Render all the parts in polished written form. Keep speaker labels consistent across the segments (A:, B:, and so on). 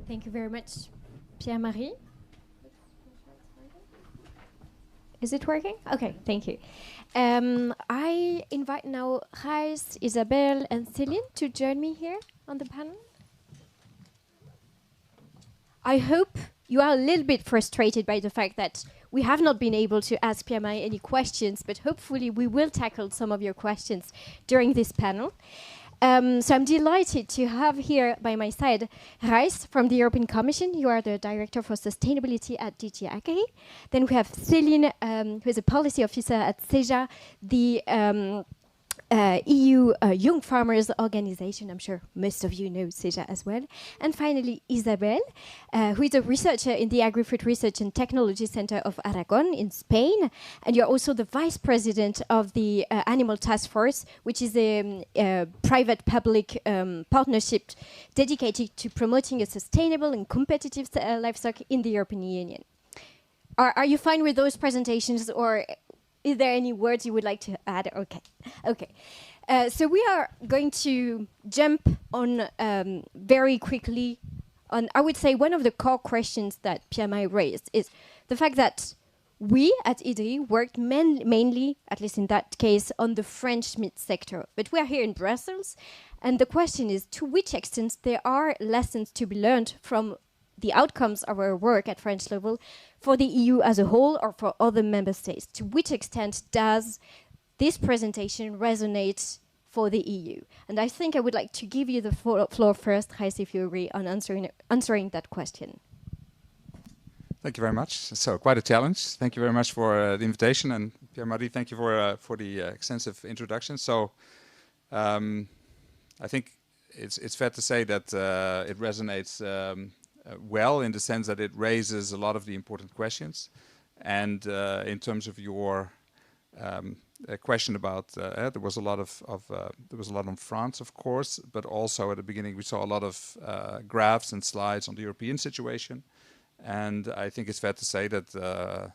A: Thank you very much, Pierre-Marie. Is it working? Okay, thank you. I invite now Gijs, Isabel, and Céline to join me here on the panel. I hope you are a little bit frustrated by the fact that we have not been able to ask Pierre-Marie any questions, but hopefully we will tackle some of your questions during this panel. So I'm delighted to have here by my side Gijs from the European Commission. You are the Director for Sustainability at DG Agri. Then we have Céline, who is a Policy Officer at CEJA, the EU Young Farmers Organization. I'm sure most of you know CEJA as well. And finally, Isabel, who is a researcher in the Agri-Food Research and Technology Center of Aragon in Spain. And you're also the Vice President of the Animal Task Force, which is a private-public partnership dedicated to promoting a sustainable and competitive livestock in the European Union. Are you fine with those presentations, or is there any words you would like to add? Okay. So we are going to jump on very quickly on, I would say, one of the core questions that Pierre-Marie raised is the fact that we at IDRI worked mainly, at least in that case, on the French meat sector. But we are here in Brussels, and the question is to which extent there are lessons to be learned from the outcomes of our work at French level for the EU as a whole or for other member states. To which extent does this presentation resonate for the EU? And I think I would like to give you the floor first, Gijs, if you agree, on answering that question.
B: Thank you very much. So quite a challenge. Thank you very much for the invitation, and Pierre-Marie, thank you for the extensive introduction. So I think it's fair to say that it resonates well, in the sense that it raises a lot of the important questions. And in terms of your question about, there was a lot on France, of course, but also at the beginning we saw a lot of graphs and slides on the European situation. And I think it's fair to say that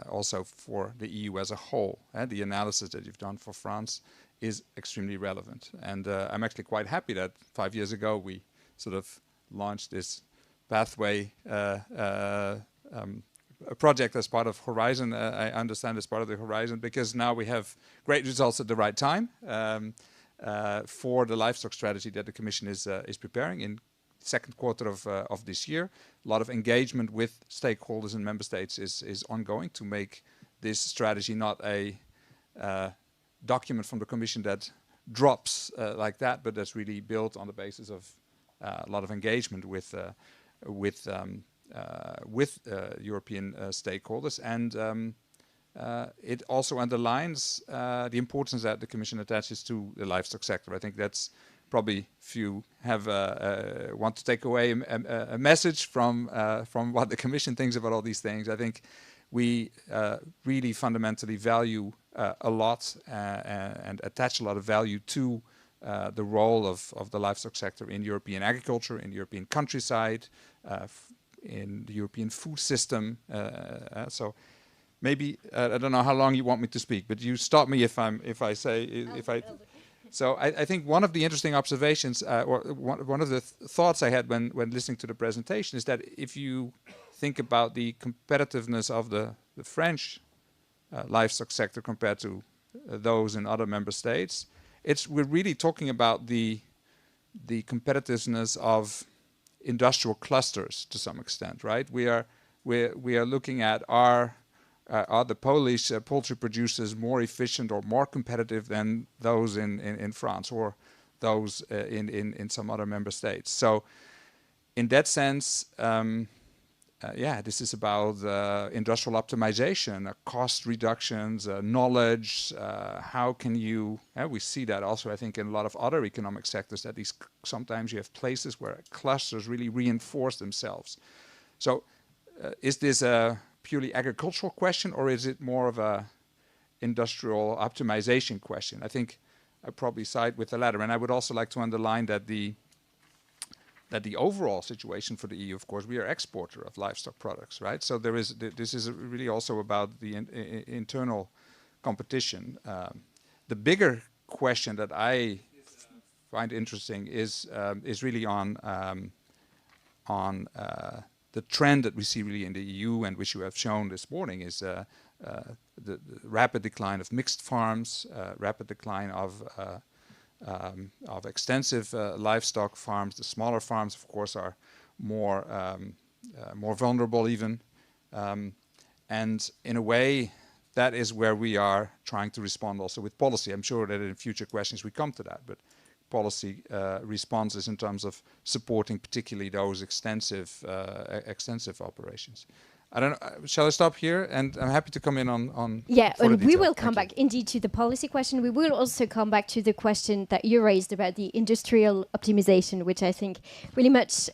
B: also for the EU as a whole, the analysis that you've done for France is extremely relevant. And I'm actually quite happy that 5 years ago we sort of launched this pathway a project as part of Horizon. I understand as part of the Horizon, because now we have great results at the right time for the livestock strategy that the Commission is preparing in second quarter of this year. A lot of engagement with stakeholders in member states is ongoing to make this strategy not a document from the Commission that drops like that, but that's really built on the basis of a lot of engagement with European stakeholders. And it also underlines the importance that the Commission attaches to the livestock sector. I think that's probably few have want to take away a message from what the Commission thinks about all these things. I think we really fundamentally value a lot and attach a lot of value to the role of the livestock sector in European agriculture, in European countryside, in the European food system. So maybe I don't know how long you want me to speak, but you stop me if I. So I think one of the interesting observations, or one of the thoughts I had when listening to the presentation, is that if you think about the competitiveness of the French livestock sector compared to those in other member states, we're really talking about the competitiveness of industrial clusters to some extent, right? We are looking at are the Polish poultry producers more efficient or more competitive than those in France or those in some other member states. So in that sense, this is about industrial optimization, cost reductions, knowledge. How can you? We see that also, I think, in a lot of other economic sectors, that sometimes you have places where clusters really reinforce themselves. So is this a purely agricultural question, or is it more of a industrial optimization question? I think I probably side with the latter. And I would also like to underline that the overall situation for the EU, of course, we are exporter of livestock products, right? So this is really also about the internal competition. The bigger question that I find interesting is really on on the trend that we see really in the EU, and which you have shown this morning, is the rapid decline of mixed farms, rapid decline of extensive livestock farms. The smaller farms, of course, are more vulnerable even. And in a way, that is where we are trying to respond also with policy. I'm sure that in future questions we come to that, but policy responses in terms of supporting particularly those extensive operations. I don't know, shall I stop here? And I'm happy to come in on
A: yeah, and we will come
B: Thank
A: back indeed to the policy question. We will also come back to the question that you raised about the industrial optimization, which I think really much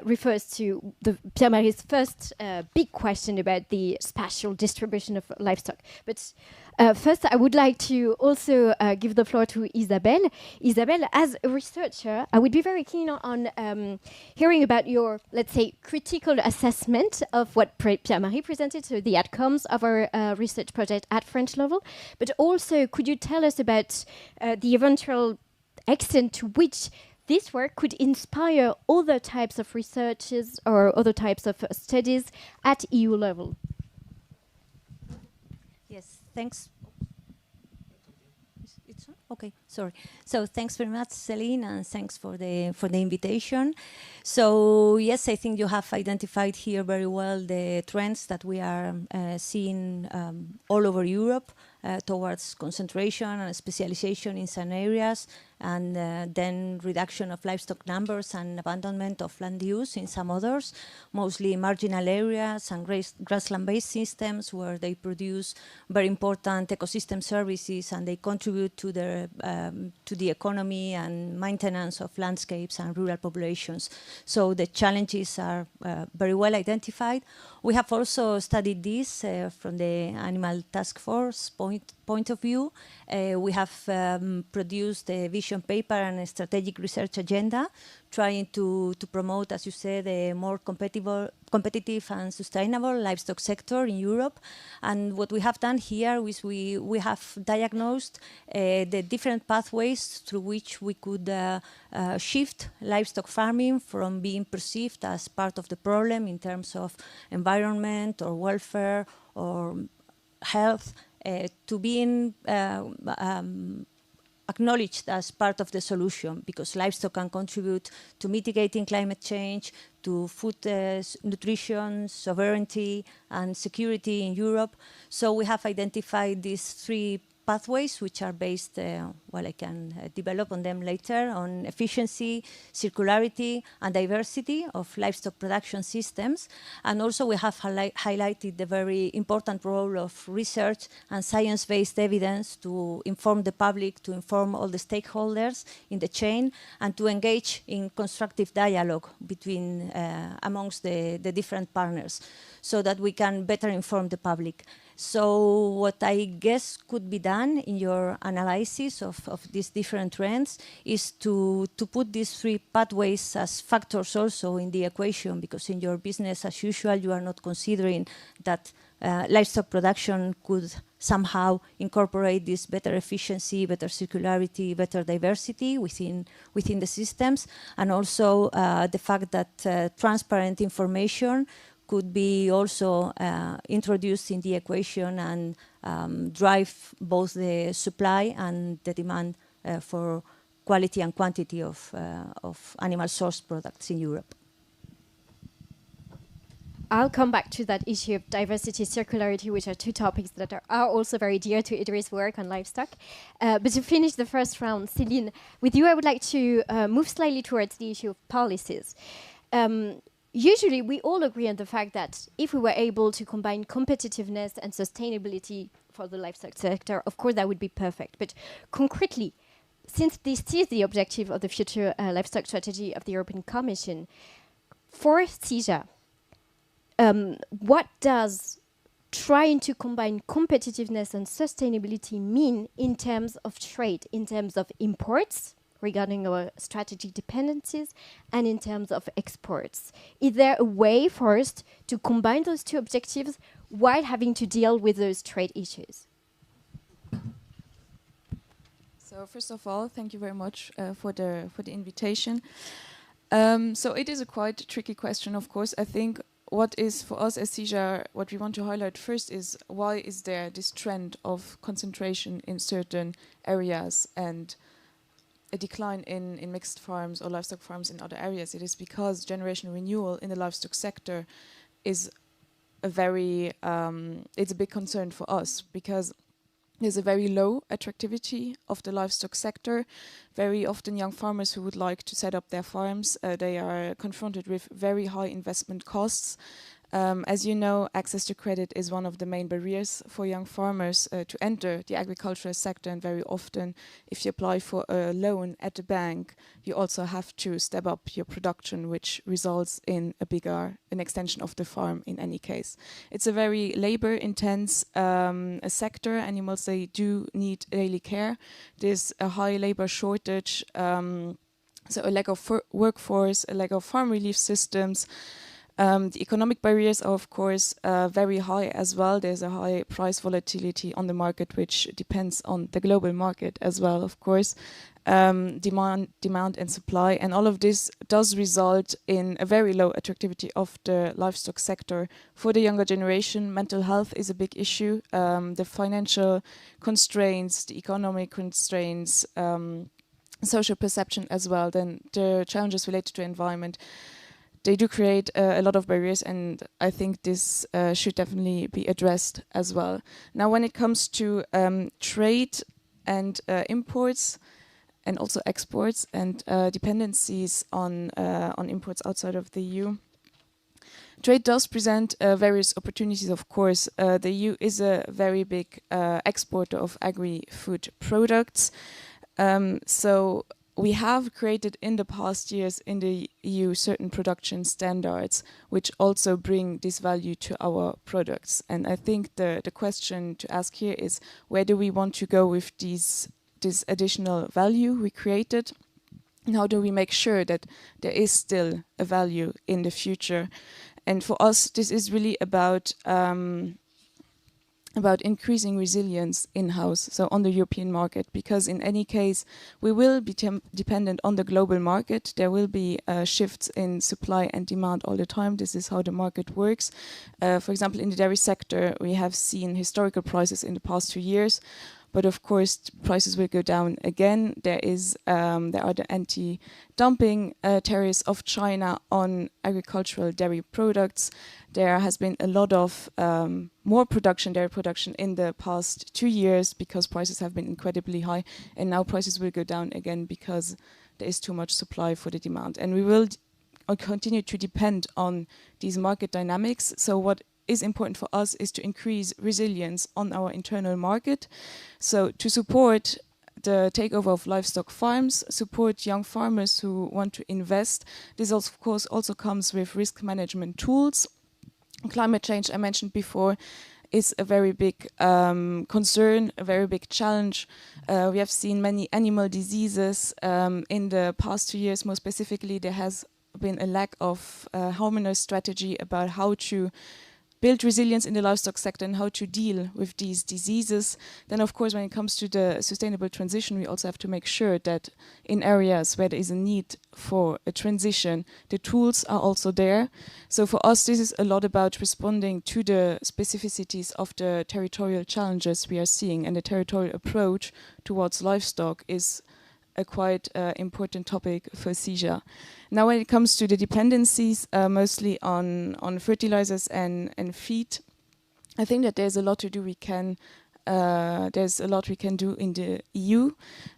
A: refers to Pierre-Marie's first big question about the spatial distribution of livestock. But first, I would like to also give the floor to Isabel. Isabel, as a researcher, I would be very keen on hearing about your, let's say, critical assessment of what Pierre-Marie presented, so the outcomes of our research project at French level. But also, could you tell us about the eventual extent to which this work could inspire other types of researches or other types of studies at EU level?
C: Yes, thanks. It's on? Okay, sorry. So thanks very much, Celine, and thanks for the invitation. So yes, I think you have identified here very well the trends that we are seeing all over Europe towards concentration and specialization in some areas, and then reduction of livestock numbers and abandonment of land use in some others, mostly marginal areas and grassland-based systems where they produce very important ecosystem services and they contribute to the economy and maintenance of landscapes and rural populations. So the challenges are very well identified. We have also studied this from the Animal Task Force point of view. We have produced a vision paper and a strategic research agenda trying to promote, as you said, a more competitive and sustainable livestock sector in Europe. And what we have done here is we have diagnosed the different pathways through which we could shift livestock farming from being perceived as part of the problem in terms of environment or welfare or health to being acknowledged as part of the solution, because livestock can contribute to mitigating climate change, to food nutrition, sovereignty, and security in Europe. So we have identified these three pathways, which are based, well, I can develop on them later, on efficiency, circularity, and diversity of livestock production systems. And also we have highlighted the very important role of research and science-based evidence to inform the public, to inform all the stakeholders in the chain, and to engage in constructive dialogue between amongst the different partners, so that we can better inform the public. So what I guess could be done in your analysis of these different trends is to put these three pathways as factors also in the equation, because in your business as usual you are not considering that livestock production could somehow incorporate this better efficiency, better circularity, better diversity within the systems, and also the fact that transparent information could be also introduced in the equation and drive both the supply and the demand for quality and quantity of animal source products in Europe.
A: I'll come back to that issue of diversity, circularity, which are two topics that are also very dear to Idris' work on livestock. But to finish the first round, Céline, with you I would like to move slightly towards the issue of policies. Usually, we all agree on the fact that if we were able to combine competitiveness and sustainability for the livestock sector, of course, that would be perfect. But concretely, since this is the objective of the future livestock strategy of the European Commission, for CIJA, what does trying to combine competitiveness and sustainability mean in terms of trade, in terms of imports, regarding our strategic dependencies, and in terms of exports? Is there a way for us to combine those two objectives while having to deal with those trade issues?
D: So first of all, thank you very much for the invitation. So it is a quite tricky question, of course. I think what is for us as CIJA, what we want to highlight first is why is there this trend of concentration in certain areas and a decline in mixed farms or livestock farms in other areas. It is because generation renewal in the livestock sector is it's a big concern for us, because there's a very low attractivity of the livestock sector. Very often young farmers who would like to set up their farms, they are confronted with very high investment costs. As you know, access to credit is one of the main barriers for young farmers to enter the agricultural sector, and very often if you apply for a loan at the bank, you also have to step up your production, which results in an extension of the farm in any case. It's a very labor-intense sector. Animals, they do need daily care. There's a high labor shortage, so a lack of workforce, a lack of farm relief systems. The economic barriers are, of course, very high as well. There's a high price volatility on the market, which depends on the global market as well, of course. Demand and supply, and all of this does result in a very low attractivity of the livestock sector. For the younger generation, mental health is a big issue. The financial constraints, the economic constraints, social perception as well, then the challenges related to environment, they do create a lot of barriers, and I think this should definitely be addressed as well. Now, when it comes to trade and imports, and also exports and dependencies on imports outside of the EU, trade does present various opportunities, of course. The EU is a very big exporter of agri-food products. So we have created in the past years in the EU certain production standards which also bring this value to our products. And I think the question to ask here is, where do we want to go with this additional value we created? And how do we make sure that there is still a value in the future? And for us, this is really about increasing resilience in-house, so on the European market, because in any case, we will be dependent on the global market. There will be shifts in supply and demand all the time. This is how the market works. For example, in the dairy sector, we have seen historical prices in the past 2 years, but of course, prices will go down again. There are the anti-dumping tariffs of China on agricultural dairy products. There has been a lot of more dairy production in the past 2 years because prices have been incredibly high, and now prices will go down again because there is too much supply for the demand. And we will continue to depend on these market dynamics. So what is important for us is to increase resilience on our internal market. So to support the takeover of livestock farms, support young farmers who want to invest. This of course also comes with risk management tools. Climate change, I mentioned before, is a very big concern, a very big challenge. We have seen many animal diseases in the past 2 years. More specifically, there has been a lack of harmonious strategy about how to build resilience in the livestock sector and how to deal with these diseases. Then, of course, when it comes to the sustainable transition, we also have to make sure that in areas where there is a need for a transition, the tools are also there. So for us, this is a lot about responding to the specificities of the territorial challenges we are seeing, and the territorial approach towards livestock is a quite important topic for CIJA. Now, when it comes to the dependencies, mostly on fertilizers and feed, I think that there's a lot to do. There's a lot we can do in the EU.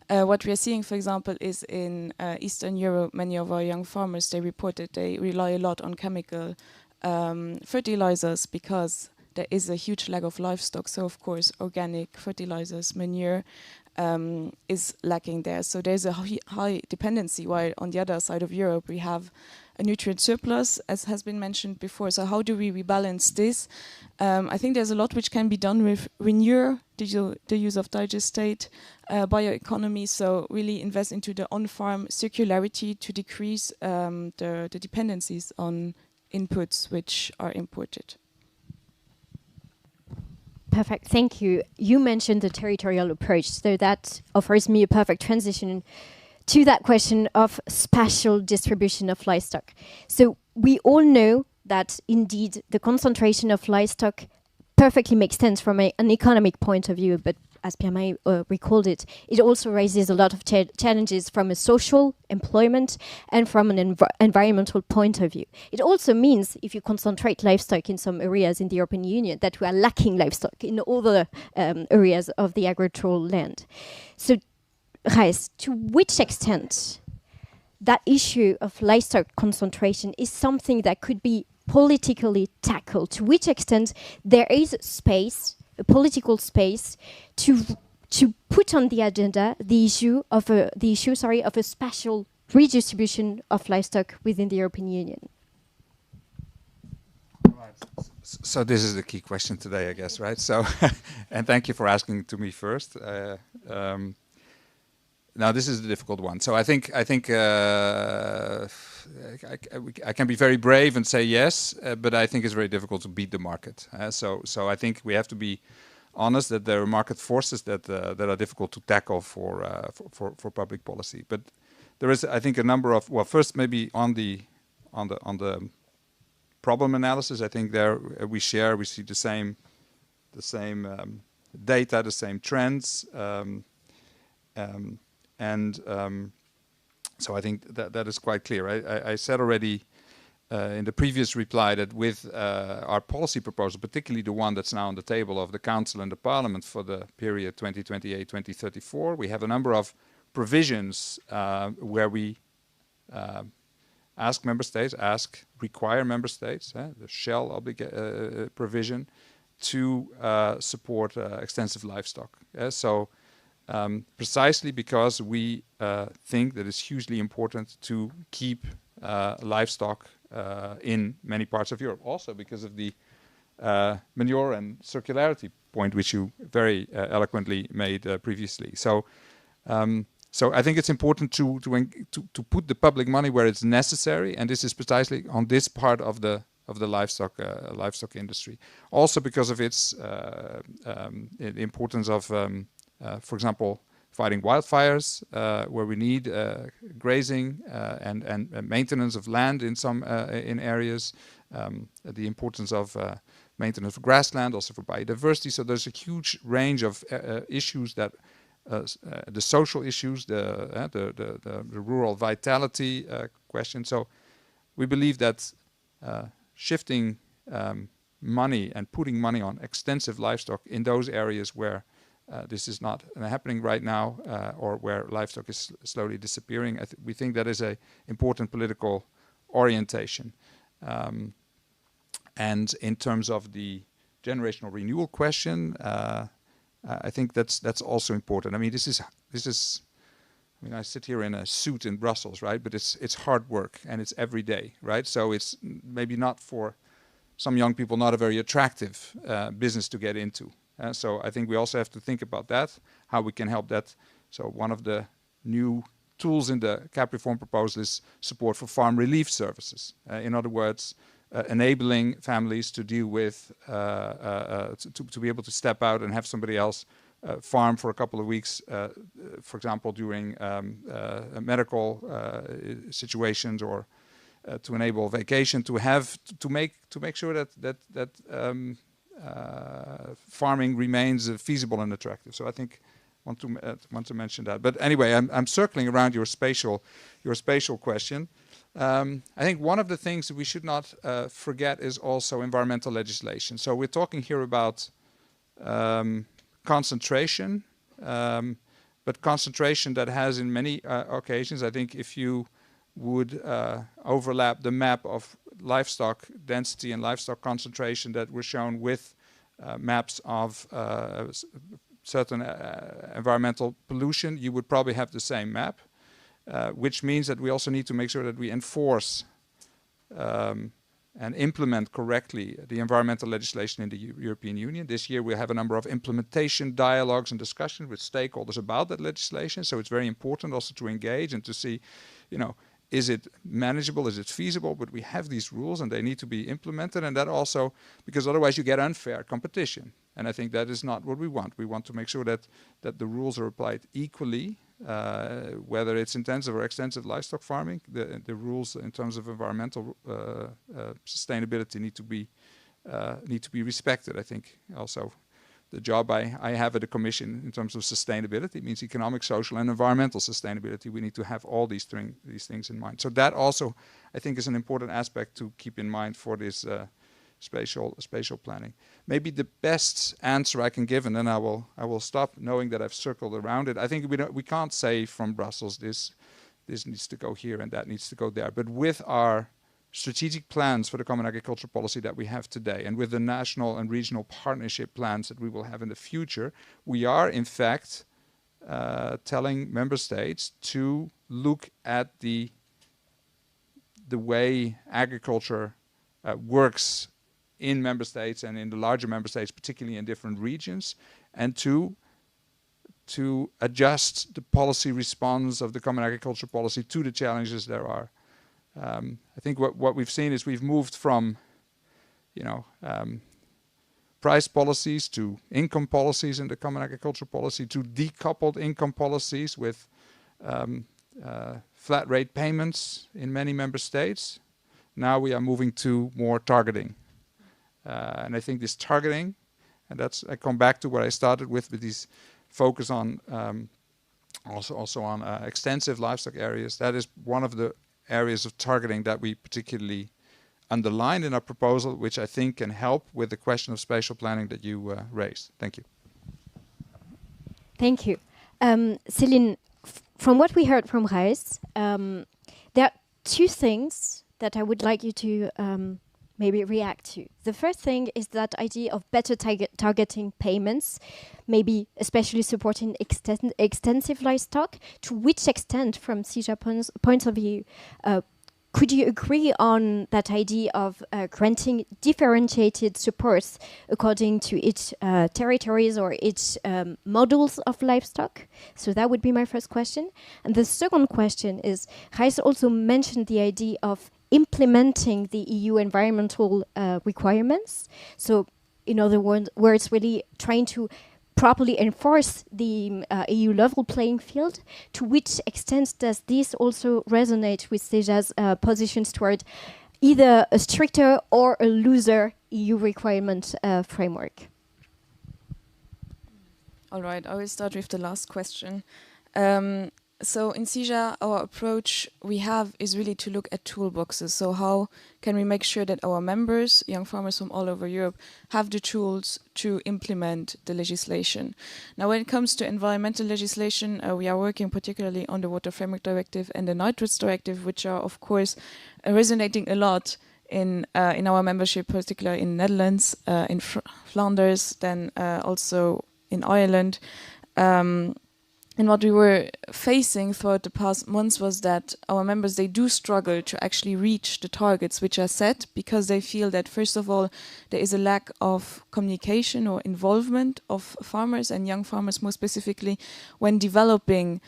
D: What we are seeing, for example, is in Eastern Europe, many of our young farmers, they report that they rely a lot on chemical fertilizers because there is a huge lack of livestock. So, of course, organic fertilizers, manure, is lacking there. So there's a high dependency, while on the other side of Europe we have a nutrient surplus, as has been mentioned before. So how do we rebalance this? I think there's a lot which can be done with renewal, the use of digestate, bioeconomy, so really invest into the on-farm circularity to decrease the dependencies on inputs which are imported.
A: Perfect, thank you. You mentioned the territorial approach, so that offers me a perfect transition to that question of spatial distribution of livestock. So we all know that indeed the concentration of livestock perfectly makes sense from an economic point of view, but as Pierre recalled it, it also raises a lot of challenges from a social, employment, and from an environmental point of view. It also means, if you concentrate livestock in some areas in the European Union, that we are lacking livestock in all the areas of the agricultural land. So, Reis, to which extent that issue of livestock concentration is something that could be politically tackled? To which extent there is space, a political space, to put on the agenda the issue of a spatial redistribution of livestock within the European Union?
B: So this is the key question today, I guess, right? So, and thank you for asking to me first. Now this is the difficult one. So I think I can be very brave and say yes, but I think it's very difficult to beat the market. So I think we have to be honest that there are market forces that are difficult to tackle for public policy. But there is, I think, a number of, well, first maybe on the problem analysis. I think there we see the same data, the same trends. So I think that is quite clear. I said already in the previous reply that with our policy proposal, particularly the one that's now on the table of the Council and the Parliament for the period 2028-2034, we have a number of provisions where we require member states, the shall provision, to support extensive livestock. So precisely because we think that it's hugely important to keep livestock in many parts of Europe. Also because of the manure and circularity point, which you very eloquently made previously. So I think it's important to put the public money where it's necessary, and this is precisely on this part of the livestock industry. Also because of its the importance of for example, fighting wildfires, where we need grazing and maintenance of land in some in areas, the importance of maintenance of grassland, also for biodiversity. So there's a huge range of issues that the social issues, the rural vitality question. So we believe that shifting money and putting money on extensive livestock in those areas where this is not happening right now, or where livestock is slowly disappearing, we think that is an important political orientation. And in terms of the generational renewal question, I think that's also important. I mean, this is. I mean, I sit here in a suit in Brussels, right? But it's hard work and it's every day, right? So it's maybe not for some young people not a very attractive business to get into. So I think we also have to think about that, how we can help that. So one of the new tools in the CAP reform proposal is support for farm relief services. In other words, enabling families to deal with, to be able to step out and have somebody else farm for a couple of weeks, for example, during medical situations, or to enable vacation, to make sure that farming remains feasible and attractive. So I think want to mention that. But anyway, I'm circling around your spatial question. I think one of the things that we should not forget is also environmental legislation. So we're talking here about concentration, but concentration that has in many occasions, I think if you would overlap the map of livestock density and livestock concentration that were shown with maps of certain environmental pollution, you would probably have the same map, which means that we also need to make sure that we enforce and implement correctly the environmental legislation in the European Union. This year we have a number of implementation dialogues and discussions with stakeholders about that legislation. So it's very important also to engage and to see, is it manageable, is it feasible? But we have these rules and they need to be implemented, and that also, because otherwise you get unfair competition. And I think that is not what we want. We want to make sure that the rules are applied equally whether it's intensive or extensive livestock farming, the rules in terms of environmental sustainability need to be respected. I think also the job I have at the Commission in terms of sustainability means economic, social, and environmental sustainability. We need to have all these things in mind. So that also, I think, is an important aspect to keep in mind for this spatial planning. Maybe the best answer I can give, and then I will stop, knowing that I've circled around it. I think we can't say from Brussels this needs to go here and that needs to go there. But with our strategic plans for the common agricultural policy that we have today, and with the national and regional partnership plans that we will have in the future, we are in fact telling member states to look at the way agriculture works in member states and in the larger member states, particularly in different regions, and to adjust the policy response of the common agricultural policy to the challenges there are. I think what we've seen is we've moved from, price policies to income policies in the common agricultural policy, to decoupled income policies with flat rate payments in many member states. Now we are moving to more targeting. And I think this targeting, and I come back to what I started with this focus on also on extensive livestock areas. That is one of the areas of targeting that we particularly underlined in our proposal, which I think can help with the question of spatial planning that you raised. Thank you.
A: Thank you. Céline, from what we heard from Reis, there are two things that I would like you to maybe react to. The first thing is that idea of better targeting payments, maybe especially supporting extensive livestock. To which extent, from CIJA point of view, could you agree on that idea of granting differentiated supports according to its territories or its models of livestock? So that would be my first question. And the second question is, Reis also mentioned the idea of implementing the EU environmental requirements. So, in other words, really trying to properly enforce the EU level playing field. To which extent does this also resonate with CIJA's positions toward either a stricter or a looser EU requirement framework?
D: All right, I will start with the last question. So in CIJA, our approach we have is really to look at toolboxes. So how can we make sure that our members, young farmers from all over Europe, have the tools to implement the legislation? Now, when it comes to environmental legislation, we are working particularly on the Water Framework Directive and the Nitrates Directive, which are, of course, resonating a lot in our membership, particularly in Netherlands, in Flanders, then also in Ireland. And what we were facing throughout the past months was that our members, they do struggle to actually reach the targets which are set, because they feel that, first of all, there is a lack of communication or involvement of farmers and young farmers more specifically when developing,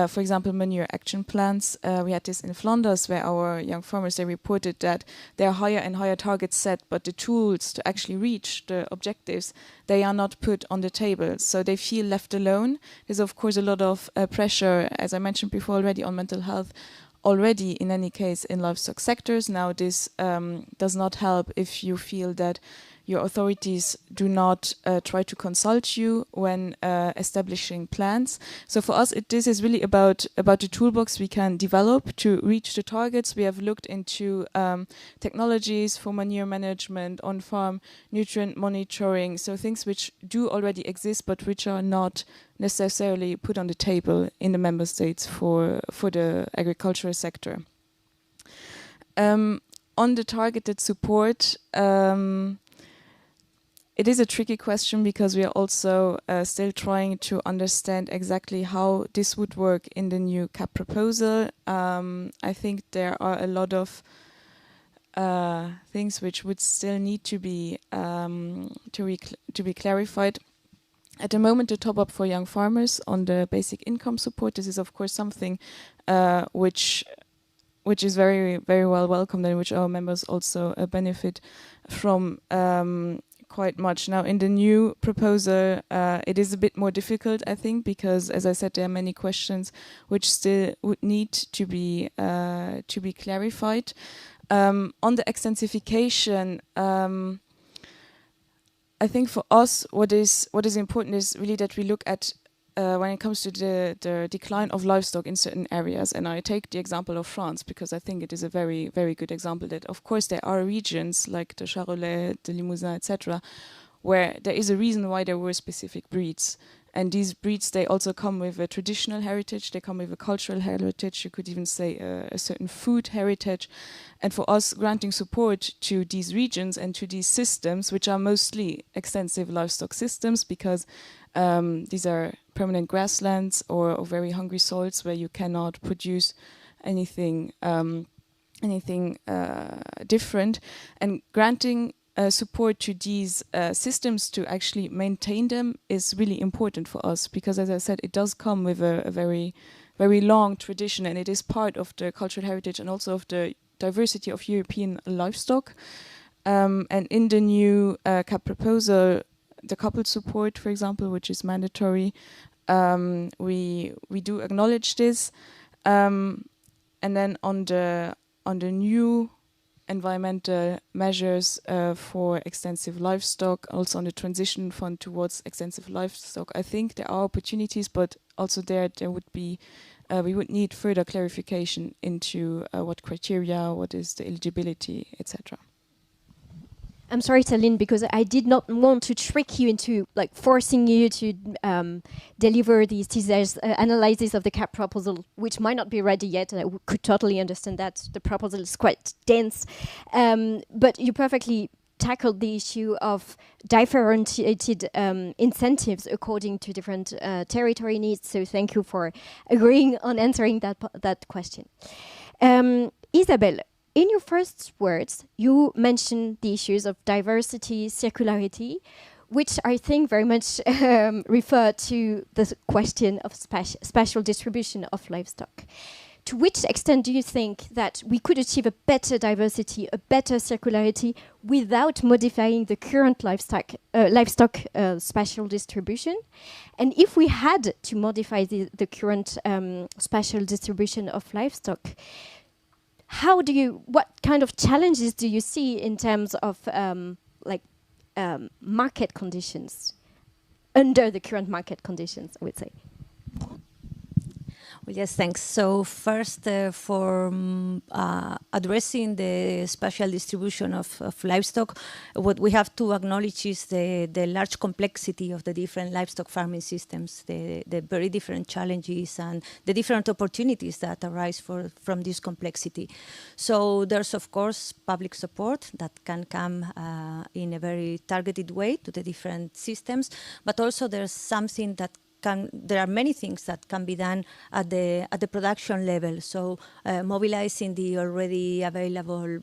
D: for example, manure action plans. We had this in Flanders, where our young farmers, they reported that there are higher and higher targets set, but the tools to actually reach the objectives, they are not put on the table. So they feel left alone. There's, of course, a lot of pressure, as I mentioned before already, on mental health already, in any case, in livestock sectors. Now, this does not help if you feel that your authorities do not try to consult you when establishing plans. So for us, this is really about the toolbox we can develop to reach the targets. We have looked into technologies for manure management, on-farm nutrient monitoring, so things which do already exist but which are not necessarily put on the table in the member states for the agricultural sector. On the targeted support, it is a tricky question, because we are also still trying to understand exactly how this would work in the new CAP proposal. I think there are a lot of things which would still need to be clarified. At the moment, the top-up for young farmers on the basic income support, this is of course something which is very, very well welcomed, and which our members also benefit from. quite much. Now, in the new proposal, it is a bit more difficult, I think, because, as I said, there are many questions which still would need to be clarified. On the extensification, I think for us, what is important is really that we look at when it comes to the decline of livestock in certain areas. And I take the example of France because I think it is a very, very good example that, of course, there are regions like the Charolais, the Limousin, etc., where there is a reason why there were specific breeds. And these breeds, they also come with a traditional heritage, they come with a cultural heritage, you could even say a certain food heritage. And for us, granting support to these regions and to these systems, which are mostly extensive livestock systems, because these are permanent grasslands or very hungry soils where you cannot produce anything different, and granting support to these systems to actually maintain them is really important for us, because, as I said, it does come with a very, very long tradition, and it is part of the cultural heritage and also of the diversity of European livestock. And in the new CAP proposal, the coupled support, for example, which is mandatory, we do acknowledge this. And then on the new environmental measures for extensive livestock, also on the transition fund towards extensive livestock, I think there are opportunities, but also there would be, we would need further clarification into what criteria, what is the eligibility, etc.
A: I'm sorry, Celine, because I did not want to trick you into like forcing you to deliver these teasers analysis of the CAP proposal, which might not be ready yet. And I could totally understand that the proposal is quite dense, but you perfectly tackled the issue of differentiated incentives according to different territory needs. So thank you for agreeing on answering that question. Isabel, in your first words, you mentioned the issues of diversity, circularity, which I think very much refer to the question of spatial distribution of livestock. To which extent do you think that we could achieve a better diversity, a better circularity, without modifying the current livestock spatial distribution? And if we had to modify the current spatial distribution of livestock, what kind of challenges do you see in terms of market conditions, under the current market conditions, I would say?
C: Well, yes, thanks. So first, for addressing the spatial distribution of livestock, what we have to acknowledge is the large complexity of the different livestock farming systems, the very different challenges and the different opportunities that arise from this complexity. So there's, of course, public support that can come in a very targeted way to the different systems, but also there's something that there are many things that can be done at the production level. So mobilizing the already available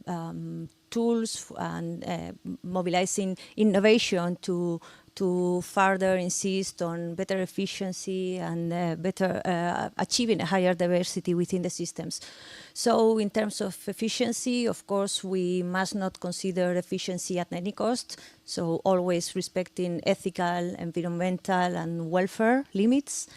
C: tools and mobilizing innovation to further insist on better efficiency and better achieving a higher diversity within the systems. So in terms of efficiency, of course, we must not consider efficiency at any cost. So always respecting ethical, environmental, and welfare limits.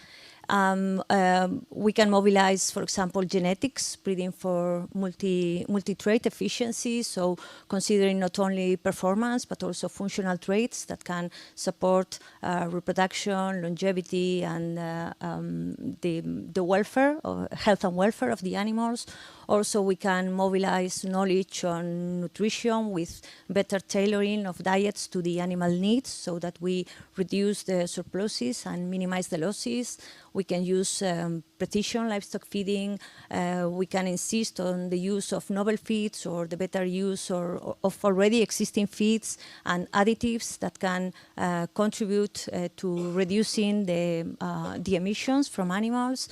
C: We can mobilize, for example, genetics, breeding for multi-trait efficiency, so considering not only performance, but also functional traits that can support reproduction, longevity, and the welfare, or health and welfare of the animals. Also, we can mobilize knowledge on nutrition with better tailoring of diets to the animal needs so that we reduce the surpluses and minimize the losses. We can use precision livestock feeding. We can insist on the use of novel feeds or the better use of already existing feeds and additives that can contribute to reducing the emissions from animals.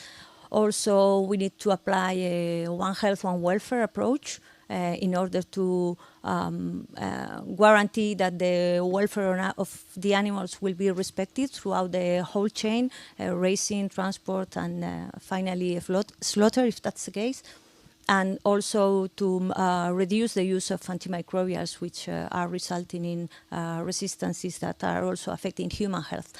C: Also, we need to apply a One Health, One Welfare approach in order to guarantee that the welfare of the animals will be respected throughout the whole chain, raising, transport, and finally slaughter, if that's the case. and also to reduce the use of antimicrobials, which are resulting in resistances that are also affecting human health.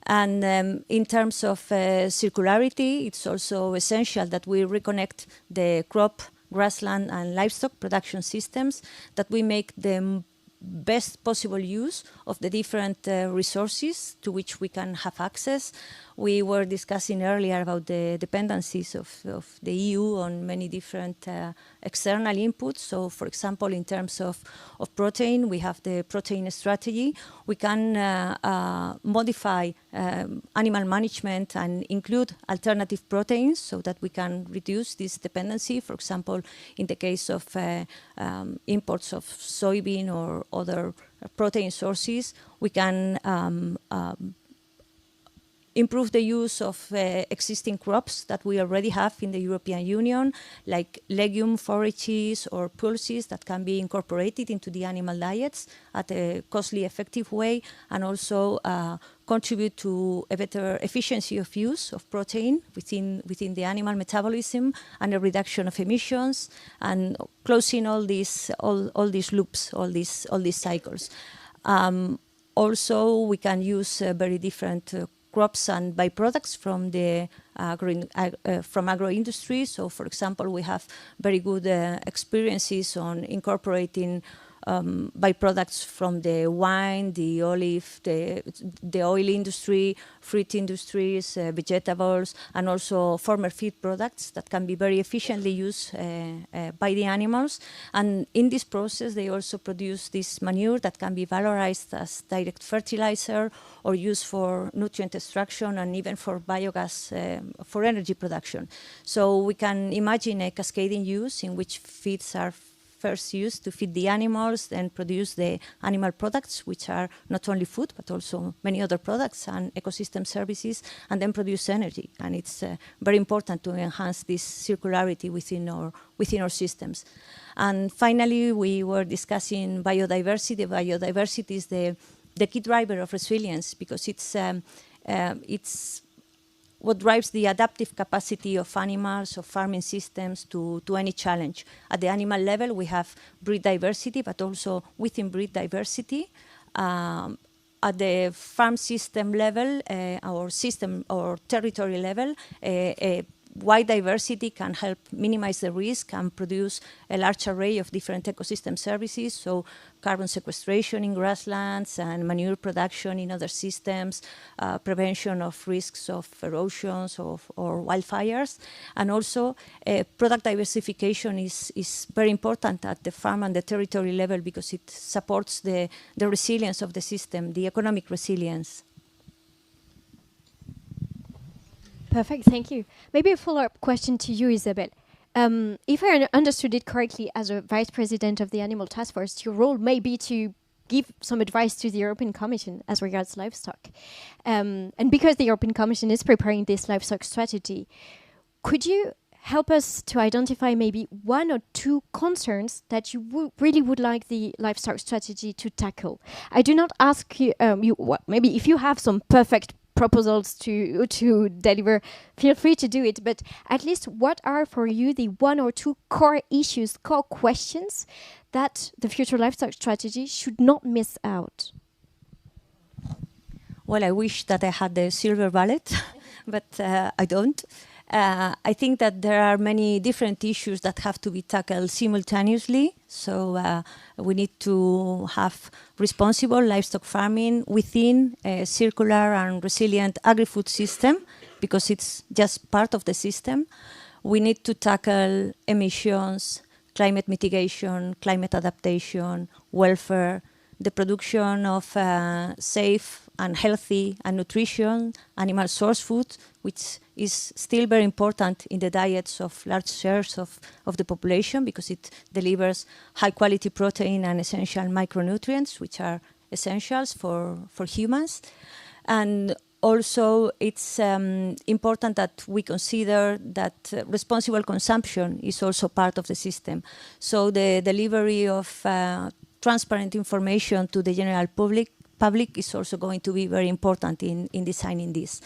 C: And in terms of circularity, it's also essential that we reconnect the crop, grassland, and livestock production systems, that we make the best possible use of the different resources to which we can have access. We were discussing earlier about the dependencies of the EU on many different external inputs. So, for example, in terms of protein, we have the protein strategy. We can modify animal management and include alternative proteins so that we can reduce this dependency. For example, in the case of imports of soybean or other protein sources, we can improve the use of existing crops that we already have in the European Union, like legume forages or pulses that can be incorporated into the animal diets at a costly effective way, and also contribute to a better efficiency of use of protein within the animal metabolism, and a reduction of emissions, and closing all these loops, all these cycles. Also, we can use very different crops and byproducts from the agro-industry. So, for example, we have very good experiences on incorporating byproducts from the wine, the olive, the oil industry, fruit industries, vegetables, and also former feed products that can be very efficiently used by the animals. And in this process, they also produce this manure that can be valorized as direct fertilizer or used for nutrient extraction and even for biogas for energy production. So we can imagine a cascading use in which feeds are first used to feed the animals, then produce the animal products, which are not only food, but also many other products and ecosystem services, and then produce energy. And it's very important to enhance this circularity within our systems. And finally, we were discussing biodiversity. Biodiversity is the key driver of resilience, because it's what drives the adaptive capacity of animals, of farming systems to any challenge. At the animal level, we have breed diversity, but also within breed diversity. At the farm system level, or territory level, wide diversity can help minimize the risk and produce a large array of different ecosystem services. So carbon sequestration in grasslands and manure production in other systems, prevention of risks of erosions or wildfires. And also product diversification is very important at the farm and the territory level, because it supports the resilience of the system, the economic resilience.
A: Perfect, thank you. Maybe a follow-up question to you, Isabel. If I understood it correctly, as a vice president of the Animal Task Force, your role may be to give some advice to the European Commission as regards livestock. And because the European Commission is preparing this livestock strategy, could you help us to identify maybe one or two concerns that you really would like the livestock strategy to tackle? I do not ask you, maybe if you have some perfect proposals to deliver, feel free to do it, but at least what are for you the one or two core issues, core questions that the future livestock strategy should not miss out?
C: Well, I wish that I had the silver bullet, but I don't. I think that there are many different issues that have to be tackled simultaneously. So we need to have responsible livestock farming within a circular and resilient agri-food system, because it's just part of the system. We need to tackle emissions, climate mitigation, climate adaptation, welfare, the production of safe and healthy and nutrition animal source food, which is still very important in the diets of large shares of the population, because it delivers high quality protein and essential micronutrients, which are essentials for humans. And also, it's important that we consider that responsible consumption is also part of the system. So the delivery of transparent information to the general public is also going to be very important in designing this.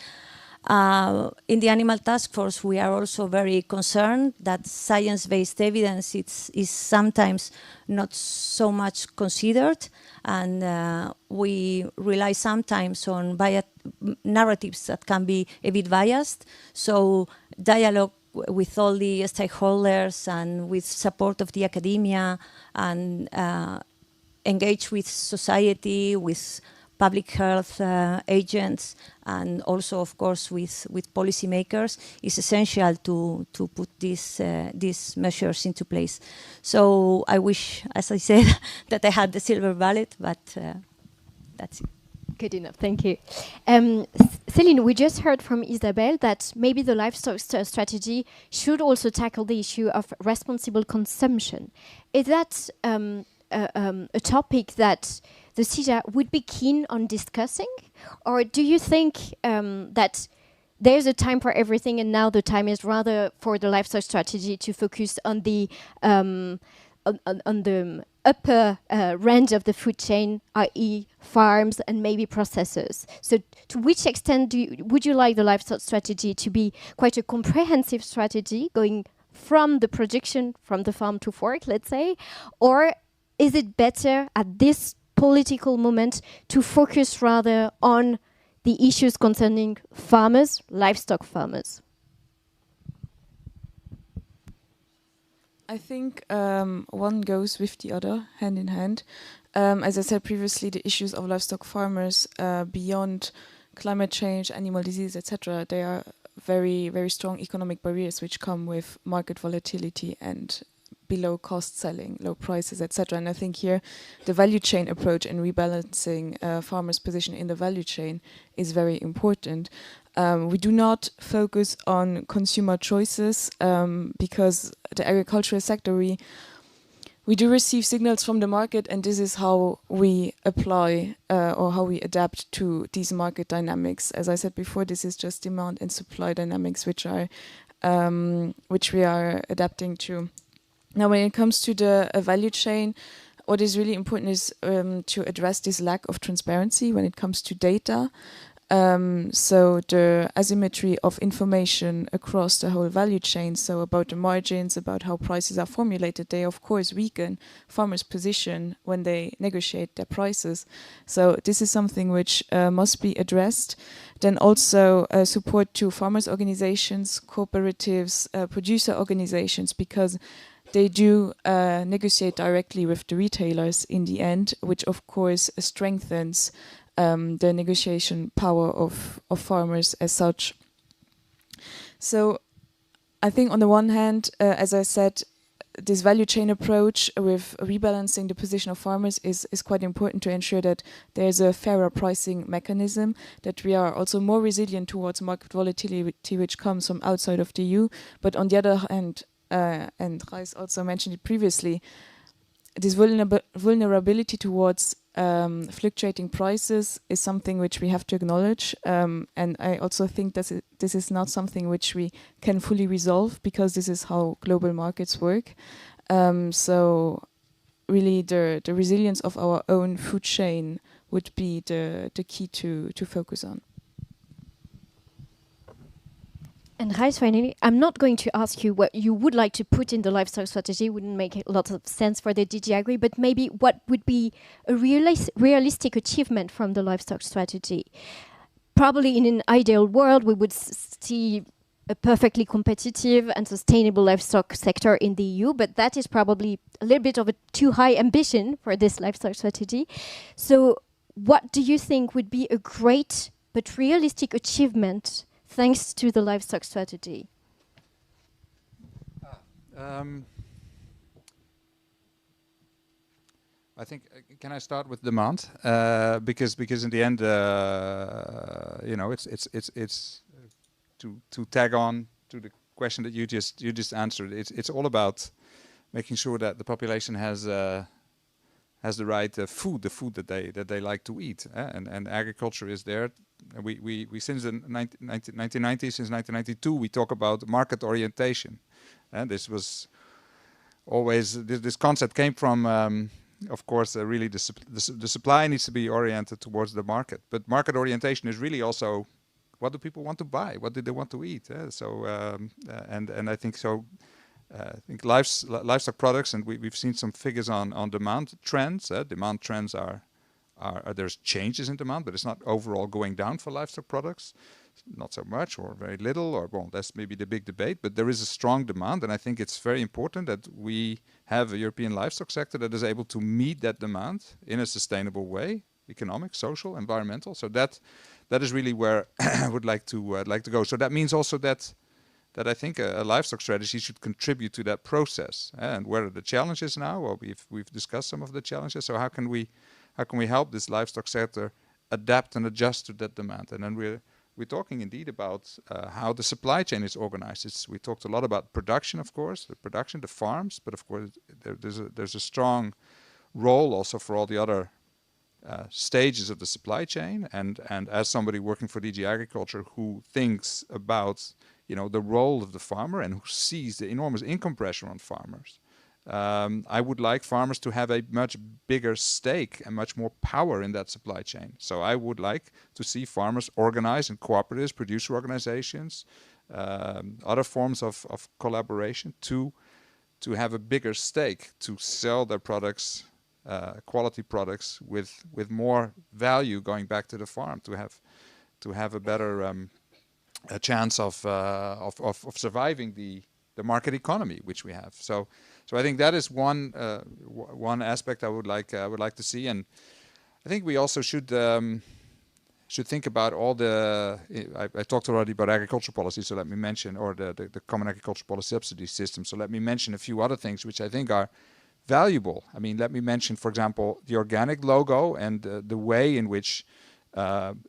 C: In the Animal Task Force, we are also very concerned that science-based evidence is sometimes not so much considered, and we rely sometimes on narratives that can be a bit biased. So dialogue with all the stakeholders and with support of the academia, and engage with society, with public health agents, and also, of course, with policymakers, is essential to put these measures into place. So I wish, as I said, that I had the silver bullet, but that's it.
A: Good enough, thank you. Céline, we just heard from Isabel that maybe the livestock strategy should also tackle the issue of responsible consumption. Is that a topic that the CIJA would be keen on discussing? Or do you think that there's a time for everything and now the time is rather for the livestock strategy to focus on the upper range of the food chain, i.e. farms and maybe processors? So to which extent would you like the livestock strategy to be quite a comprehensive strategy going from the production, from the farm to fork, let's say? Or is it better at this political moment to focus rather on the issues concerning farmers, livestock farmers?
D: I think one goes with the other, hand in hand. As I said previously, the issues of livestock farmers beyond climate change, animal disease, etc., they are very, very strong economic barriers which come with market volatility and below cost selling, low prices, etc. And I think here the value chain approach and rebalancing farmers' position in the value chain is very important. We do not focus on consumer choices because the agricultural sector, we do receive signals from the market, and this is how we apply or how we adapt to these market dynamics. As I said before, this is just demand and supply dynamics which we are adapting to. Now, when it comes to the value chain, what is really important is to address this lack of transparency when it comes to data. So the asymmetry of information across the whole value chain, so about the margins, about how prices are formulated, they of course weaken farmers' position when they negotiate their prices. So this is something which must be addressed. Then also support to farmers' organizations, cooperatives, producer organizations, because they do negotiate directly with the retailers in the end, which of course strengthens the negotiation power of farmers as such. So I think on the one hand, as I said, this value chain approach with rebalancing the position of farmers is quite important to ensure that there's a fairer pricing mechanism, that we are also more resilient towards market volatility which comes from outside of the EU. But on the other hand, and Reis also mentioned it previously, this vulnerability towards fluctuating prices is something which we have to acknowledge, and I also think that this is not something which we can fully resolve, because this is how global markets work. So really the resilience of our own food chain would be the key to focus on.
A: And Reis, finally, I'm not going to ask you what you would like to put in the livestock strategy. Wouldn't make a lot of sense for the DG Agri, but maybe what would be a realistic achievement from the livestock strategy? Probably in an ideal world, we would see a perfectly competitive and sustainable livestock sector in the EU, but that is probably a little bit of a too high ambition for this livestock strategy. So what do you think would be a great but realistic achievement thanks to the livestock strategy?
B: I think, can I start with demand? Because in the end, you know, it's to tag on to the question that you just answered. It's all about making sure that the population has the right food, the food that they like to eat, and agriculture is there. We since the 1990s, since 1992, we talk about market orientation, and this was always this concept came from. Of course, really the supply needs to be oriented towards the market, but market orientation is really also what do people want to buy? What do they want to eat? And I think so. I think livestock products, and we've seen some figures on demand trends. Demand trends are there's changes in demand, but it's not overall going down for livestock products. Not so much, or very little, or well, that's maybe the big debate. But there is a strong demand, and I think it's very important that we have a European livestock sector that is able to meet that demand in a sustainable way, economic, social, environmental. So that is really where I would like to go. So that means also that I think a livestock strategy should contribute to that process. And where are the challenges now? Well, we've discussed some of the challenges. So how can we help this livestock sector adapt and adjust to that demand? And then we're talking indeed about how the supply chain is organized. We talked a lot about production, of course, the farms, but of course there's a strong role also for all the other stages of the supply chain. And as somebody working for DG Agriculture who thinks about the role of the farmer and who sees the enormous income pressure on farmers, I would like farmers to have a much bigger stake and much more power in that supply chain. So I would like to see farmers organize in cooperatives, producer organizations, other forms of collaboration to have a bigger stake, to sell their products, quality products with more value going back to the farm, to have a better a chance of surviving the market economy which we have. So I think that is one aspect I would like to see, and I think we also should think about all the. I talked already about agriculture policy, so let me mention, or the common agriculture policy subsidy system. So let me mention a few other things which I think are valuable. I mean, let me mention, for example, the organic logo and the way in which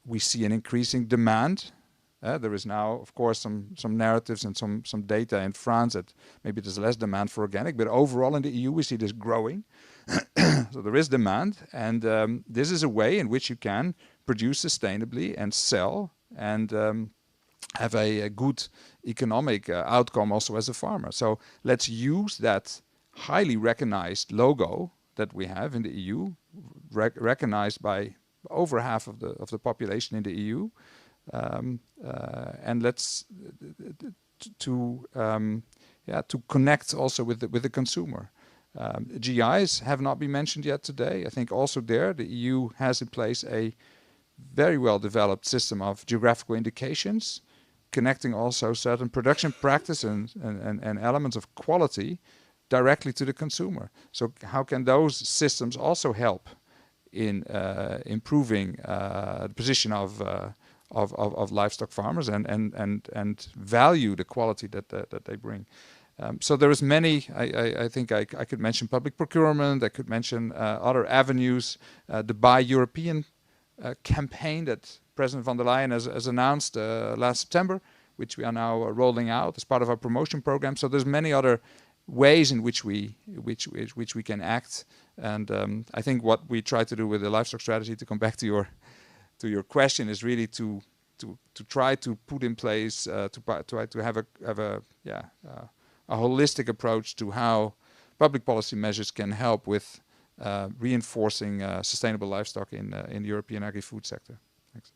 B: we see an increasing demand. There is now, of course, some narratives and some data in France that maybe there's less demand for organic, but overall in the EU we see this growing. So there is demand, and this is a way in which you can produce sustainably and sell and have a good economic outcome also as a farmer. So let's use that highly recognized logo that we have in the EU, recognized by over half of the population in the EU. And let's to connect also with the consumer. GIs have not been mentioned yet today. I think also there the EU has in place a very well developed system of geographical indications, connecting also certain production practice and elements of quality directly to the consumer. So how can those systems also help in improving the position of livestock farmers and value the quality that they bring? So there is many. I think I could mention public procurement. I could mention other avenues. The Buy European campaign that President von der Leyen has announced last September, which we are now rolling out as part of our promotion program. So there's many other ways in which we can act. And I think what we try to do with the livestock strategy, to come back to your question, is really to try to put in place to have a holistic approach to how public policy measures can help with reinforcing sustainable livestock in the European agri-food sector. Thanks.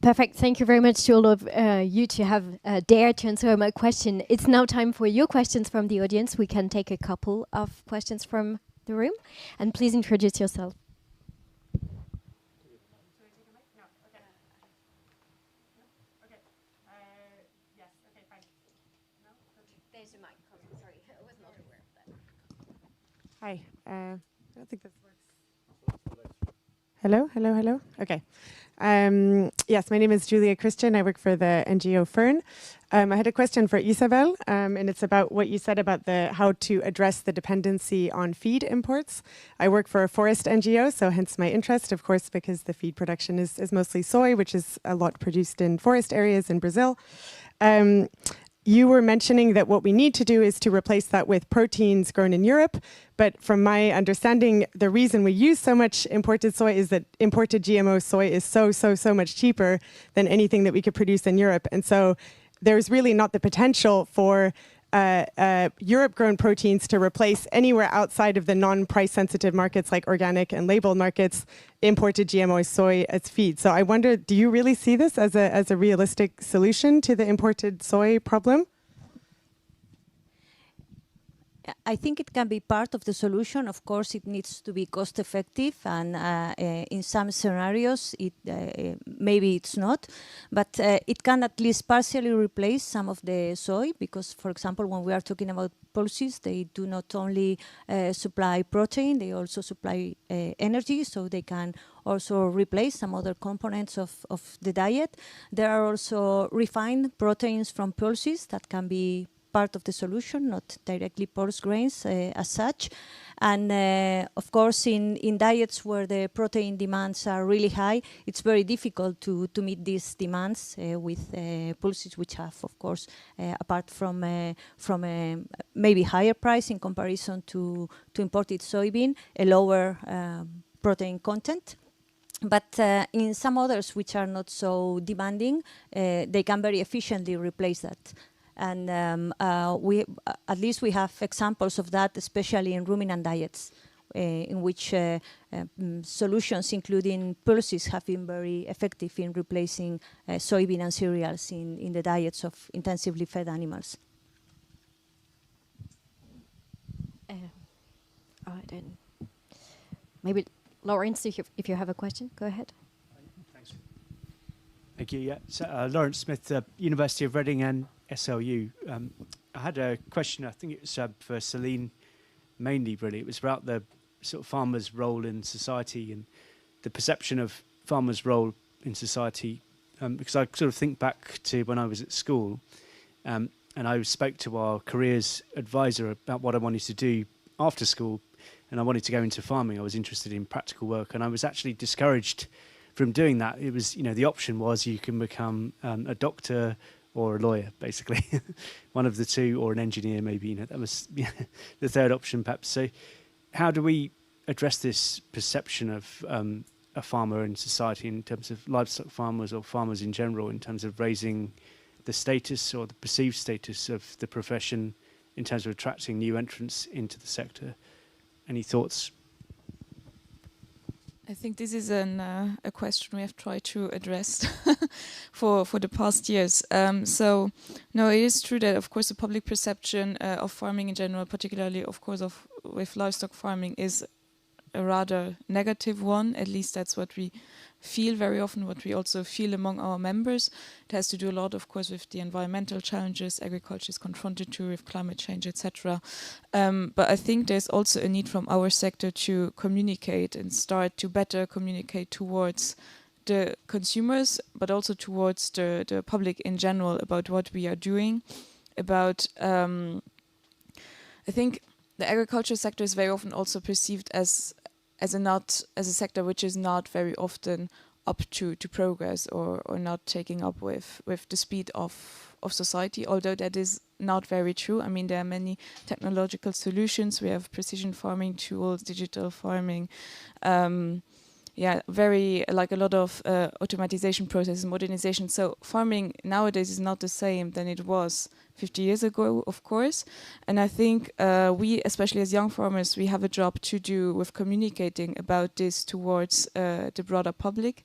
A: Perfect. Thank you very much to all of you to have dared to answer my question. It's now time for your questions from the audience. We can take a couple of questions from the room. And please introduce yourself.
E: Hi, I don't think this works. Hello. Okay. Yes, my name is Julia Christian. I work for the NGO Fern. I had a question for Isabel, and it's about what you said about how to address the dependency on feed imports. I work for a forest NGO, so hence my interest, of course, because the feed production is mostly soy, which is a lot produced in forest areas in Brazil. You were mentioning that what we need to do is to replace that with proteins grown in Europe. But from my understanding, the reason we use so much imported soy is that imported GMO soy is so much cheaper than anything that we could produce in Europe. And so there's really not the potential for Europe-grown proteins to replace anywhere outside of the non-price sensitive markets like organic and labeled markets, imported GMO soy as feed. So I wonder, do you really see this as a realistic solution to the imported soy problem?
C: I think it can be part of the solution. Of course, it needs to be cost effective, and in some scenarios, maybe it's not. But it can at least partially replace some of the soy, because, for example, when we are talking about pulses, they do not only supply protein, they also supply energy, so they can also replace some other components of the diet. There are also refined proteins from pulses that can be part of the solution, not directly pulse grains as such. And of course, in diets where the protein demands are really high, it's very difficult to meet these demands with pulses, which have, of course, apart from maybe higher price in comparison to imported soybean, a lower protein content. But in some others which are not so demanding, they can very efficiently replace that. And at least we have examples of that, especially in ruminant diets, in which solutions, including pulses, have been very effective in replacing soybean and cereals in the diets of intensively fed animals.
A: Maybe Lawrence, if you have a question, go ahead.
F: Thanks. Thank you. Yeah, so, Lawrence Smith, University of Reading and SLU. I had a question, I think it was for Celine mainly, really. It was about the sort of farmer's role in society and the perception of farmer's role in society. Because I sort of think back to when I was at school and I spoke to our careers advisor about what I wanted to do after school, and I wanted to go into farming. I was interested in practical work, and I was actually discouraged from doing that. It was, the option was you can become a doctor or a lawyer, basically, one of the two, or an engineer, maybe. That was the third option, perhaps. So, how do we address this perception of a farmer in society in terms of livestock farmers or farmers in general, in terms of raising the status or the perceived status of the profession, in terms of attracting new entrants into the sector? Any thoughts?
G: I think this is a question we have tried to address for the past years. So, no, it is true that, of course, the public perception of farming in general, particularly, of course, with livestock farming, is a rather negative one. At least that's what we feel very often, what we also feel among our members. It has to do a lot, of course, with the environmental challenges agriculture is confronted to, with climate change, etc. But I think there's also a need from our sector to communicate and start to better communicate towards the consumers, but also towards the public in general about what we are doing. About, I think the agriculture sector is very often also perceived as a sector which is not very often up to progress or not taking up with the speed of society, although that is not very true. I mean, there are many technological solutions. We have precision farming tools, digital farming, very like a lot of automatization processes, modernization. So farming nowadays is not the same than it was 50 years ago, of course. And I think we, especially as young farmers, we have a job to do with communicating about this towards the broader public.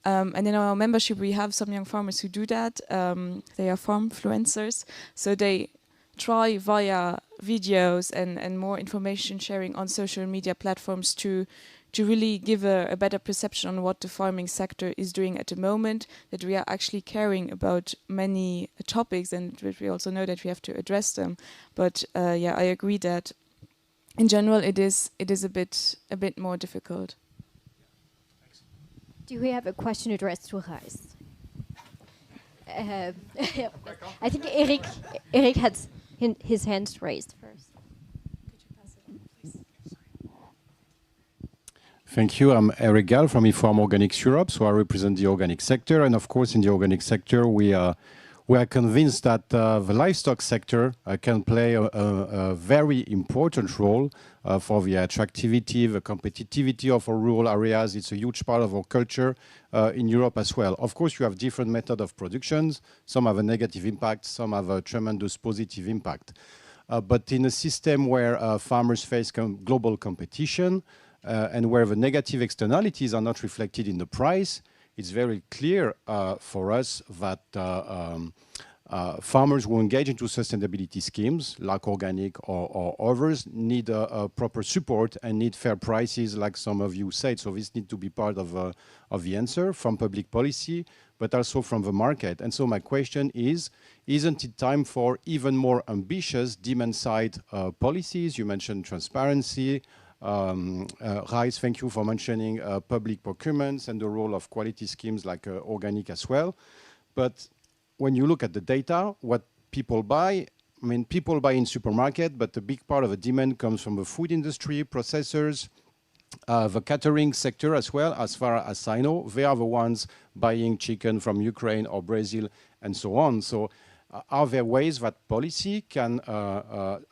G: And in our membership, we have some young farmers who do that. They are farmfluencers. So they try via videos and more information sharing on social media platforms to really give a better perception on what the farming sector is doing at the moment, that we are actually caring about many topics, and that we also know that we have to address them. But I agree that in general it is a bit more difficult.
A: Do we have a question addressed to Reis? I think Eric had his hand raised first.
H: Thank you. I'm Eric Gall from IFOAM Organics Europe, so I represent the organic sector. And of course, in the organic sector, we we are convinced that the livestock sector can play a very important role for the attractivity, the competitivity of our rural areas. It's a huge part of our culture in Europe as well. Of course, you have different methods of productions. Some have a negative impact, some have a tremendous positive impact. But in a system where farmers face global competition and where the negative externalities are not reflected in the price, it's very clear for us that farmers who engage into sustainability schemes, like organic or others, need a proper support and need fair prices, like some of you said. So this needs to be part of the answer from public policy, but also from the market. And so my question is, isn't it time for even more ambitious demand-side policies? You mentioned transparency. Reis, thank you for mentioning public procurements and the role of quality schemes like organic as well. But when you look at the data, what people buy, I mean, people buy in supermarket, but a big part of the demand comes from the food industry, processors, the catering sector as well. As far as I know, they are the ones buying chicken from Ukraine or Brazil and so on. So are there ways that policy can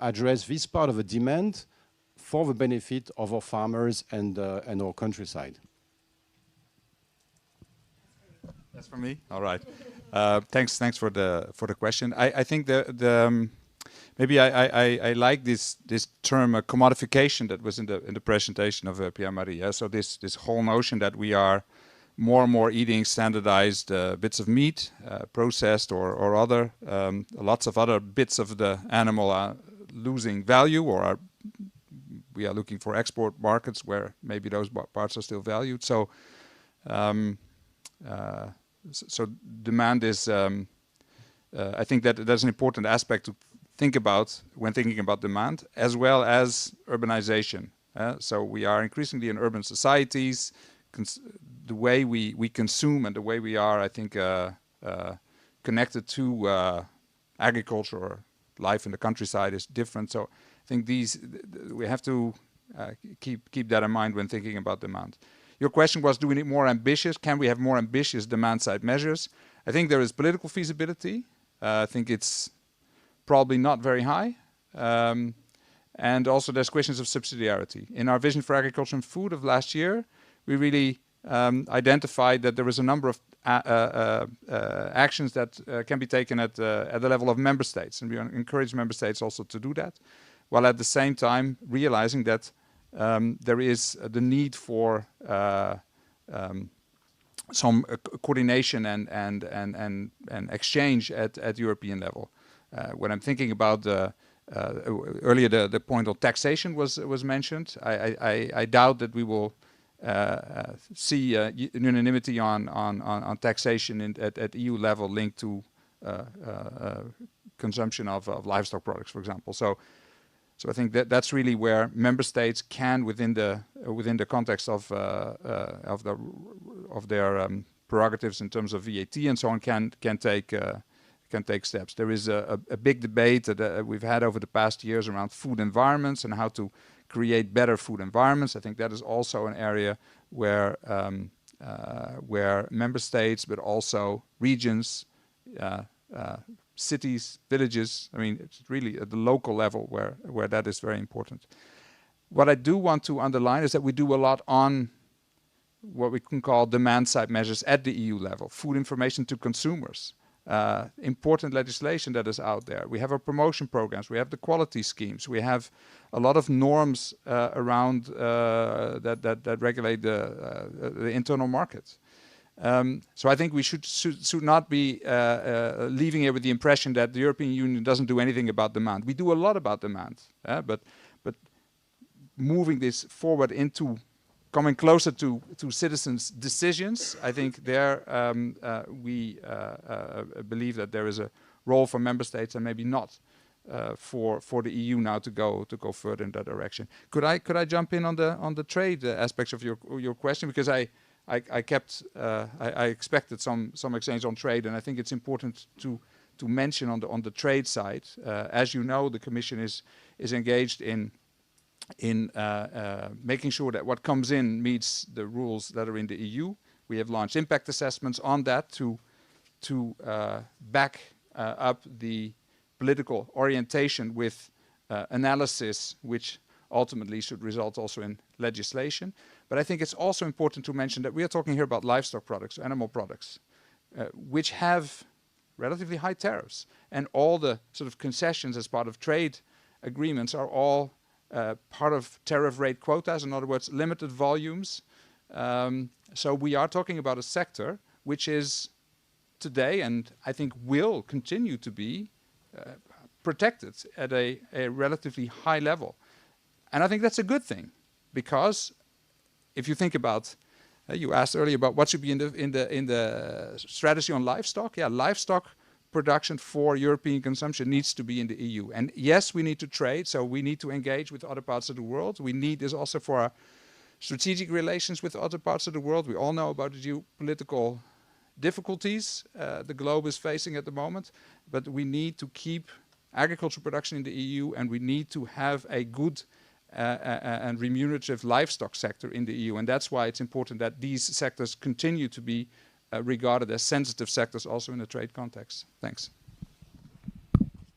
H: address this part of the demand for the benefit of our farmers and our countryside?
B: That's for me. All right. Thanks for the question. I think maybe I like this term commodification that was in the presentation of Pierre-Marie. So this whole notion that we are more and more eating standardized bits of meat, processed or other, lots of other bits of the animal are losing value, or we are looking for export markets where maybe those parts are still valued. So so demand is, I think that that's an important aspect to think about when thinking about demand, as well as urbanization. So we are increasingly in urban societies. The way we consume and the way we are, I think, connected to agriculture or life in the countryside is different. So I think we have to keep that in mind when thinking about demand. Your question was, do we need more ambitious? Can we have more ambitious demand-side measures? I think there is political feasibility. I think it's probably not very high. And also there's questions of subsidiarity. In our Vision for Agriculture and Food of last year, we really identified that there was a number of actions that can be taken at the level of member states. And we encourage member states also to do that, while at the same time realizing that there is the need for some coordination and exchange at European level. When I'm thinking about earlier the point on taxation was mentioned, I doubt that we will see unanimity on taxation at EU level linked to consumption of livestock products, for example. So I think that's really where member states can, within the context of their prerogatives in terms of VAT and so on, can take steps. There is a big debate that we've had over the past years around food environments and how to create better food environments. I think that is also an area where member states, but also regions, cities, villages, I mean, it's really at the local level where that is very important. What I do want to underline is that we do a lot on what we can call demand-side measures at the EU level, food information to consumers, important legislation that is out there. We have our promotion programs, we have the quality schemes, we have a lot of norms around that regulate the internal market. So I think we should not be leaving here with the impression that the European Union doesn't do anything about demand. We do a lot about demand, but moving this forward into coming closer to citizens' decisions, I think there we believe that there is a role for member states and maybe not for the EU now to go further in that direction. Could I jump in on the trade aspects of your question, because I expected some exchange on trade, and I think it's important to mention on the trade side. As you know, the Commission is engaged in making sure that what comes in meets the rules that are in the EU. We have launched impact assessments on that to back up the political orientation with analysis, which ultimately should result also in legislation. But I think it's also important to mention that we are talking here about livestock products, animal products, which have relatively high tariffs. And all the sort of concessions as part of trade agreements are all part of tariff rate quotas, in other words, limited volumes. So we are talking about a sector which is today, and I think will continue to be, protected at a relatively high level. And I think that's a good thing, because if you think about, you asked earlier about what should be in the strategy on livestock. Yeah, livestock production for European consumption needs to be in the EU. And yes, we need to trade, so we need to engage with other parts of the world. We need this also for our strategic relations with other parts of the world. We all know about the geopolitical difficulties the globe is facing at the moment, but we need to keep agricultural production in the EU, and we need to have a good and remunerative livestock sector in the EU. And that's why it's important that these sectors continue to be regarded as sensitive sectors also in the trade context. Thanks.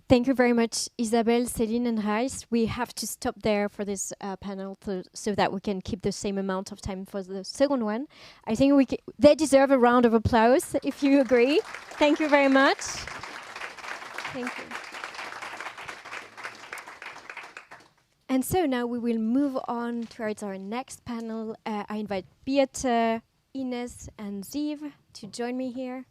A: Thank you very much, Isabel, Céline, and Gijs. We have to stop there for this panel so that we can keep the same amount of time for the second one. I think they deserve a round of applause, if you agree. Thank you very much. Thank you. And so now we will move on towards our next panel. I invite Beate, Ines, and Ziv to join me here.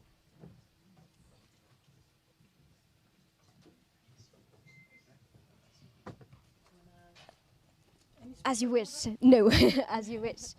A: As you wish. No, as you wish.